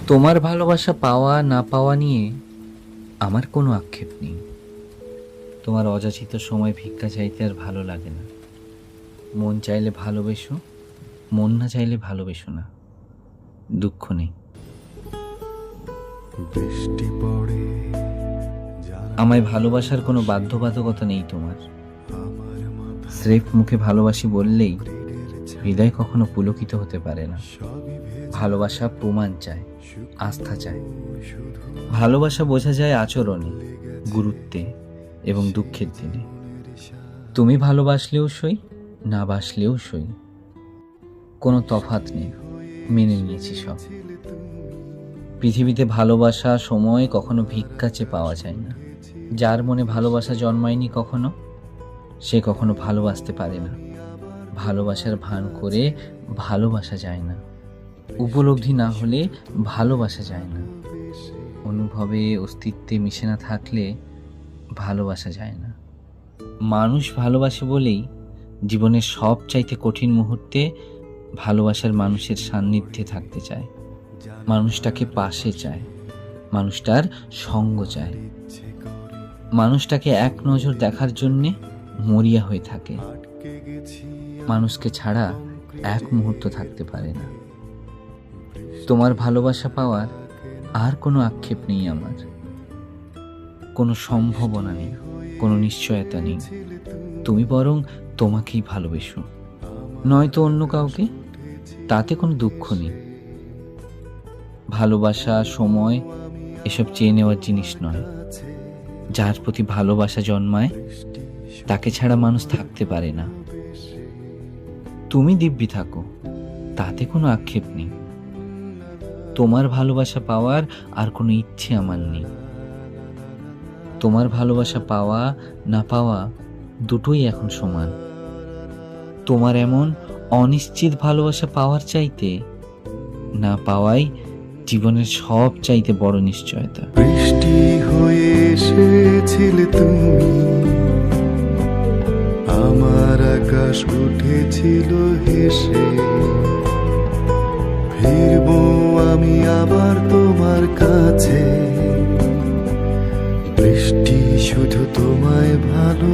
তোমার ভালোবাসা পাওয়া না পাওয়া নিয়ে আমার কোনো আক্ষেপ নেই। তোমার অযাচিত সময় ভিক্ষা চাইতে আর ভালো লাগে না। মন চাইলে ভালোবেসো, মন না চাইলে ভালোবেসো না, দুঃখ নেই। বৃষ্টি পড়ে আমায় ভালোবাসার কোনো বাধ্যবাধকতা নেই তোমার। স্রেফ মুখে ভালোবাসি বললেই হৃদয় কখনো পুলকিত হতে পারে না। ভালোবাসা প্রমাণ চায়, আস্থা চায়। ভালোবাসা বোঝা যায় আচরণে, গুরুত্বে এবং দুঃখের দিনে। তুমি ভালোবাসলেও সই, না বাসলেও সই, কোনো তফাৎ নেই, মেনে নিয়েছি সব। পৃথিবীতে ভালোবাসা সময় কখনো ভিক্ষা চেয়ে পাওয়া যায় না। যার মনে ভালোবাসা জন্মায়নি কখনো, সে কখনো ভালোবাসতে পারে না। ভালোবাসার ভান করে ভালোবাসা যায় না। উপলব্ধি না হলে ভালোবাসা যায় না। অনুভবে অস্তিত্বে মিশে না থাকলে ভালোবাসা যায় না। মানুষ ভালোবাসে বলেই জীবনের সবচাইতে কঠিন মুহূর্তে ভালোবাসার মানুষের সান্নিধ্যে থাকতে চায়। মানুষটাকে পাশে চায়, মানুষটার সঙ্গ চায়, মানুষটাকে এক নজর দেখার জন্যে মরিয়া হয়ে থাকে। মানুষকে ছাড়া এক মুহূর্ত থাকতে পারে না। তোমার ভালোবাসা পাওয়ার আর কোনো আক্ষেপ নেই আমার। কোনো সম্ভাবনা নেই, কোনো নিশ্চয়তা নেই। তুমি বরং তোমাকেই ভালোবেসো, নয়তো অন্য কাউকে, তাতে কোনো দুঃখ নেই। ভালোবাসা, সময় এসব চেয়ে নেওয়ার জিনিস নয়। যার প্রতি ভালোবাসা জন্মায় তাকে ছাড়া মানুষ থাকতে পারে না। তুমি দিব্যি থাকো, তাতে কোনো আক্ষেপ নেই। তোমার ভালোবাসা পাওয়ার আর কোনো ইচ্ছে আমার নেই। তোমার ভালোবাসা পাওয়া না পাওয়া দুটোই এখন সমান। তোমার এমন অনিশ্চিত ভালোবাসা পাওয়ার চাইতে না পাওয়াই জীবনের সব চাইতে বড় নিশ্চয়তা। বৃষ্টি হয়ে এসেছিলে তুমি, আমার আকাশ উঠেছিল হেসে। ফিরবো আমি আবার তোমার কাছে, বৃষ্টি শুধু তোমায় ভালো